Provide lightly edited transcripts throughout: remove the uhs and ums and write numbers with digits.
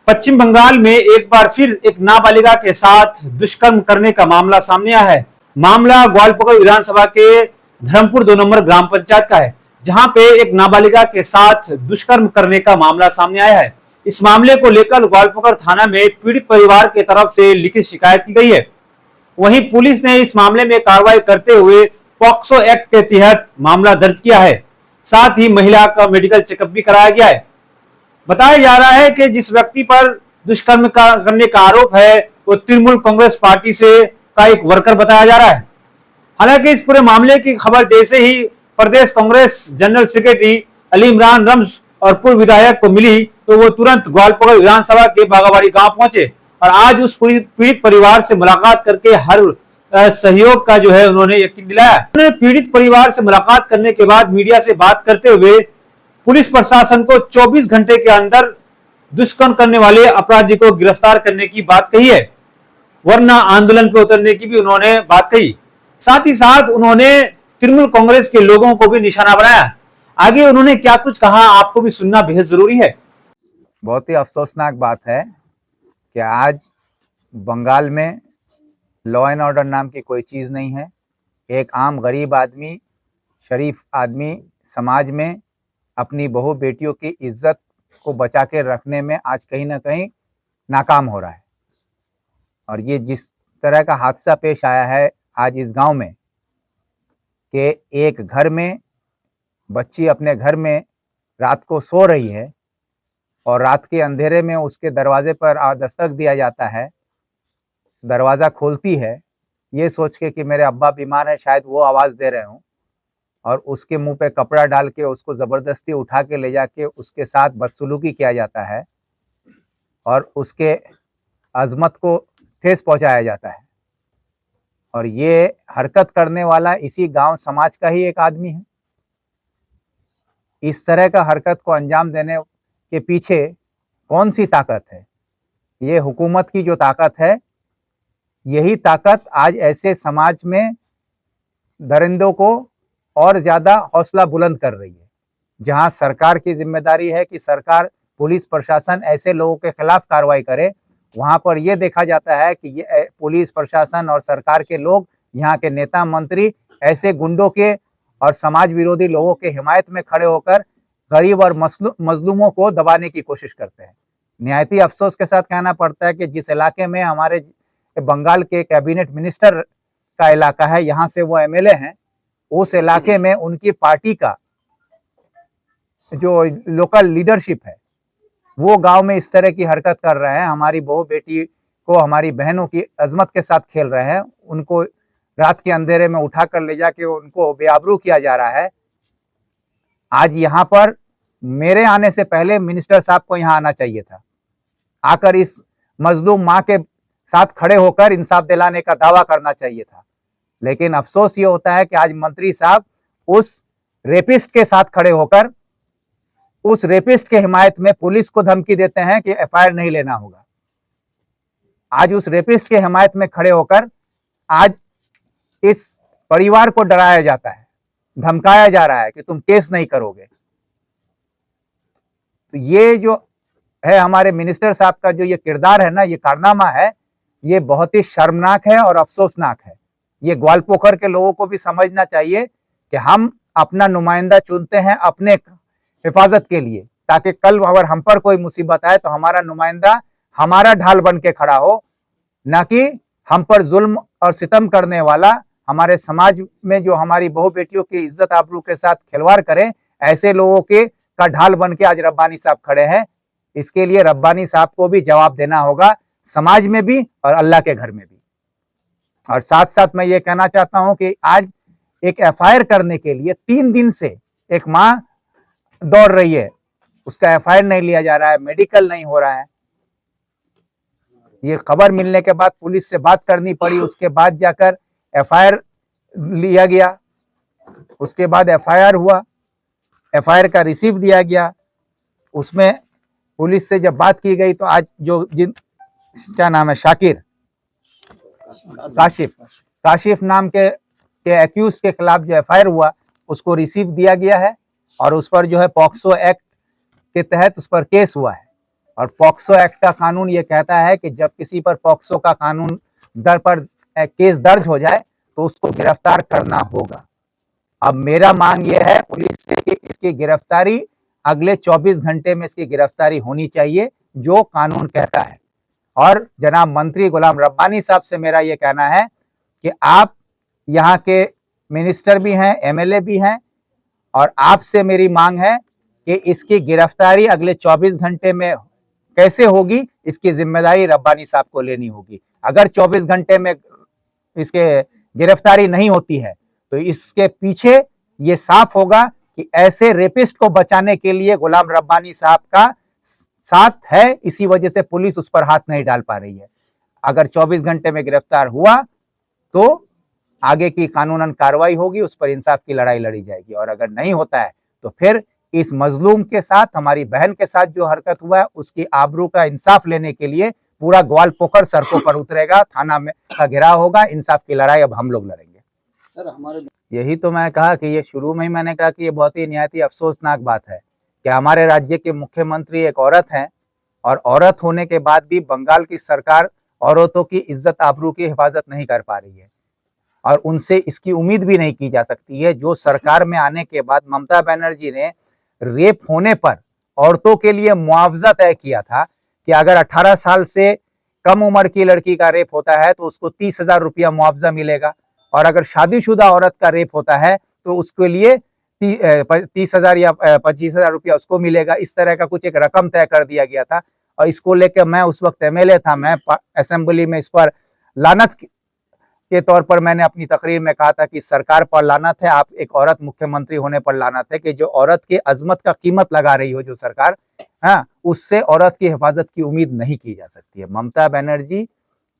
पश्चिम बंगाल में एक बार फिर एक नाबालिगा के साथ दुष्कर्म करने का मामला सामने आया है। मामला ग्वालपकर विधानसभा के धर्मपुर 2 नंबर ग्राम पंचायत का है, जहां पे एक नाबालिगा के साथ दुष्कर्म करने का मामला सामने आया है। इस मामले को लेकर ग्वालपकर थाना में पीड़ित परिवार के तरफ से लिखित शिकायत की गई है। वहीं पुलिस ने इस मामले में कार्रवाई करते हुए पॉक्सो एक्ट के तहत मामला दर्ज किया है। साथ ही महिला का मेडिकल चेकअप भी कराया गया है। बताया जा रहा है कि जिस व्यक्ति पर दुष्कर्म करने का आरोप है वो तृणमूल कांग्रेस पार्टी से का एक वर्कर बताया जा रहा है। हालांकि इस पूरे मामले की खबर जैसे ही प्रदेश Congress general secretary Ali Imran रम्स और पूर्व विधायक को मिली तो वो तुरंत ग्वालपकर विधानसभा के बागाबाड़ी गांव पहुंचे और आज उस पीड़ित परिवार से मुलाकात करके हर सहयोग का जो है उन्होंने यकीन दिलाया। उन्होंने पीड़ित परिवार से मुलाकात करने के बाद मीडिया से बात करते हुए पुलिस प्रशासन को 24 घंटे के अंदर दुष्कर्म करने वाले अपराधी को गिरफ्तार करने की बात कही है, वरना आंदोलन पर उतरने की भी उन्होंने बात कही। साथ ही साथ उन्होंने तृणमूल कांग्रेस के लोगों को भी निशाना बनाया। आगे उन्होंने क्या कुछ कहा आपको भी सुनना बेहद जरूरी है। बहुत ही अफसोसनाक बात है कि आज बंगाल में लॉ एंड ऑर्डर नाम की कोई चीज़ नहीं है। एक आम गरीब आदमी, शरीफ आदमी समाज में अपनी बहू बेटियों की इज्जत को बचा के रखने में आज कहीं ना कहीं नाकाम हो रहा है। और ये जिस तरह का हादसा पेश आया है आज इस गांव में कि एक घर में बच्ची अपने घर में रात को सो रही है और रात के अंधेरे में उसके दरवाजे पर दस्तक दिया जाता है, दरवाज़ा खोलती है ये सोच के कि मेरे अब्बा बीमार है, शायद वो आवाज़ दे रहे हों, और उसके मुंह पे कपड़ा डाल के उसको ज़बरदस्ती उठा के ले जाके उसके साथ बदसलूकी किया जाता है और उसके अजमत को ठेस पहुंचाया जाता है। और ये हरकत करने वाला इसी गांव समाज का ही एक आदमी है। इस तरह का हरकत को अंजाम देने के पीछे कौन सी ताकत है? ये हुकूमत की जो ताकत है, यही ताकत आज ऐसे समाज में दरिंदों को और ज़्यादा हौसला बुलंद कर रही है। जहां सरकार की जिम्मेदारी है कि सरकार, पुलिस प्रशासन ऐसे लोगों के खिलाफ कार्रवाई करे, वहां पर यह देखा जाता है कि ये पुलिस प्रशासन और सरकार के लोग, यहाँ के नेता मंत्री ऐसे गुंडों के और समाज विरोधी लोगों के हिमायत में खड़े होकर गरीब और मजलूमों को दबाने की कोशिश करते हैं। निहायती अफसोस के साथ कहना पड़ता है कि जिस इलाके में हमारे बंगाल के कैबिनेट मिनिस्टर का इलाका है, यहाँ से वो एमएलए हैं, उस इलाके में उनकी पार्टी का जो लोकल लीडरशिप है वो गांव में इस तरह की हरकत कर रहे हैं। हमारी बहू बेटी को, हमारी बहनों की अजमत के साथ खेल रहे हैं, उनको रात के अंधेरे में उठा कर ले जाके उनको बेआबरू किया जा रहा है। आज यहाँ पर मेरे आने से पहले मिनिस्टर साहब को यहाँ आना चाहिए था, आकर इस मजलूम माँ के साथ खड़े होकर इंसाफ दिलाने का दावा करना चाहिए था। लेकिन अफसोस ये होता है कि आज मंत्री साहब उस रेपिस्ट के साथ खड़े होकर उस रेपिस्ट के हिमायत में पुलिस को धमकी देते हैं कि एफआईआर नहीं लेना होगा। आज उस रेपिस्ट के हिमायत में खड़े होकर आज इस परिवार को डराया जाता है, धमकाया जा रहा है कि तुम केस नहीं करोगे। तो ये जो है हमारे मिनिस्टर साहब का जो ये किरदार है ना, ये कारनामा है, ये बहुत ही शर्मनाक है और अफसोसनाक है। ये ग्वालपोखर के लोगों को भी समझना चाहिए कि हम अपना नुमाइंदा चुनते हैं अपने हिफाजत के लिए, ताकि कल अगर हम पर कोई मुसीबत आए तो हमारा नुमाइंदा हमारा ढाल बन के खड़ा हो, ना कि हम पर जुल्म और सितम करने वाला, हमारे समाज में जो हमारी बहू बेटियों की इज्जत आबरू के साथ खिलवाड़ करे, ऐसे लोगों के का ढाल बन के आज रब्बानी साहब खड़े हैं। इसके लिए रब्बानी साहब को भी जवाब देना होगा, समाज में भी और अल्लाह के घर में भी। और साथ साथ मैं ये कहना चाहता हूं कि आज एक एफआईआर करने के लिए 3 दिन से एक माँ दौड़ रही है, उसका एफआईआर नहीं लिया जा रहा है, मेडिकल नहीं हो रहा है। ये खबर मिलने के बाद पुलिस से बात करनी पड़ी, उसके बाद जाकर एफआईआर लिया गया, उसके बाद एफआईआर हुआ, एफआईआर का रिसीव दिया गया। उसमें पुलिस से जब बात की गई तो आज जो क्या नाम है, शाकिर काशिफ नाम के एक्यूज के खिलाफ जो एफआईआर हुआ उसको रिसीव दिया गया है और उस पर जो है पॉक्सो एक्ट के तहत उस पर केस हुआ है और पॉक्सो एक्ट का कानून ये कहता है कि जब किसी पर पॉक्सो का कानून दर पर केस दर्ज हो जाए तो उसको गिरफ्तार करना होगा। अब मेरा मांग ये है पुलिस से कि इसकी गिरफ्तारी अगले 24 घंटे में इसकी गिरफ्तारी होनी चाहिए, जो कानून कहता है। और जनाब मंत्री गुलाम रब्बानी साहब से मेरा ये कहना है कि आप यहाँ के मिनिस्टर भी हैं, एमएलए भी हैं, और आपसे मेरी मांग है कि इसकी गिरफ्तारी अगले 24 घंटे में कैसे होगी, इसकी जिम्मेदारी रब्बानी साहब को लेनी होगी। अगर 24 घंटे में इसके गिरफ्तारी नहीं होती है तो इसके पीछे ये साफ होगा कि ऐसे रेपिस्ट को बचाने के लिए गुलाम रब्बानी साहब का साथ है, इसी वजह से पुलिस उस पर हाथ नहीं डाल पा रही है। अगर 24 घंटे में गिरफ्तार हुआ तो आगे की कानूनन कार्रवाई होगी, उस पर इंसाफ की लड़ाई लड़ी जाएगी। और अगर नहीं होता है तो फिर इस मजलूम के साथ, हमारी बहन के साथ जो हरकत हुआ है उसकी आबरू का इंसाफ लेने के लिए पूरा ग्वालपोखर सड़कों पर उतरेगा, थाना में का घेराव होगा, इंसाफ की लड़ाई अब हम लोग लड़ेंगे। सर हमारे यही तो मैं कहा कि ये शुरू में ही मैंने कहा कि ये बहुत ही निहायत ही अफसोसनाक बात है कि हमारे राज्य के मुख्यमंत्री एक औरत हैं, और औरत होने के बाद भी बंगाल की सरकार औरतों की इज्जत आबरू की हिफाजत नहीं कर पा रही है, और उनसे इसकी उम्मीद भी नहीं की जा सकती है। जो सरकार में आने के बाद ममता बनर्जी ने रेप होने पर औरतों के लिए मुआवजा तय किया था कि अगर 18 साल से कम उम्र की लड़की का रेप होता है तो उसको 30,000 रुपया मुआवजा मिलेगा, और अगर शादीशुदा औरत का रेप होता है तो उसके लिए 30,000 या 25,000 रुपया उसको मिलेगा। इस तरह का कुछ एक रकम तय कर दिया गया था, और इसको लेकर मैं उस वक्त एमएलए था, मैं असेंबली में इस पर लानत के तौर पर मैंने अपनी तकरीर में कहा था कि सरकार पर लानत है, आप एक औरत मुख्यमंत्री होने पर लानत है कि जो औरत की अजमत का कीमत लगा रही हो जो सरकार, हाँ, उससे औरत की हिफाजत की उम्मीद नहीं की जा सकती है। ममता बनर्जी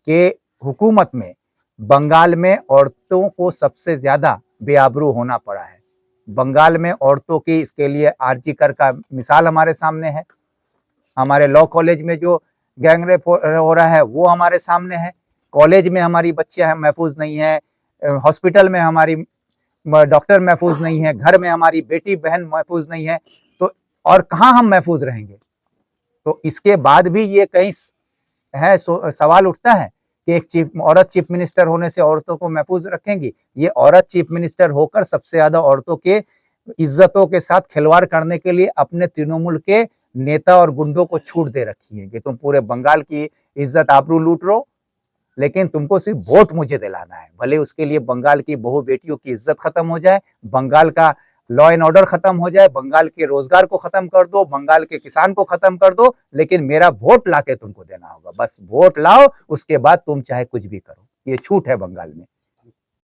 के हुकूमत में बंगाल में औरतों को सबसे ज्यादा बेआबरू होना पड़ा है। बंगाल में औरतों की, इसके लिए आरजी कर का मिसाल हमारे सामने है। हमारे लॉ कॉलेज में जो गैंगरेप हो रहा है वो हमारे सामने है। कॉलेज में हमारी बच्चियां महफूज नहीं है, हॉस्पिटल में हमारी डॉक्टर महफूज नहीं है, घर में हमारी बेटी बहन महफूज नहीं है, तो और कहाँ हम महफूज रहेंगे। तो इसके बाद भी ये कहीं है सवाल उठता है कि एक औरत चीफ मिनिस्टर होने से औरतों को महफूज रखेंगी। ये औरत चीफ मिनिस्टर होकर सबसे ज्यादा औरतों के इज्जतों के साथ खिलवाड़ करने के लिए अपने तृणमूल के नेता और गुंडों को छूट दे रखी है कि तुम पूरे बंगाल की इज्जत आबरू लूट लो, लेकिन तुमको सिर्फ वोट मुझे दिलाना है। भले उसके लिए बंगाल की बहु बेटियों की इज्जत खत्म हो जाए, बंगाल का लॉ एंड ऑर्डर खत्म हो जाए, बंगाल के रोजगार को खत्म कर दो, बंगाल के किसान को खत्म कर दो, लेकिन मेरा वोट लाके तुमको देना होगा। बस वोट लाओ, उसके बाद तुम चाहे कुछ भी करो। ये छूट है बंगाल में।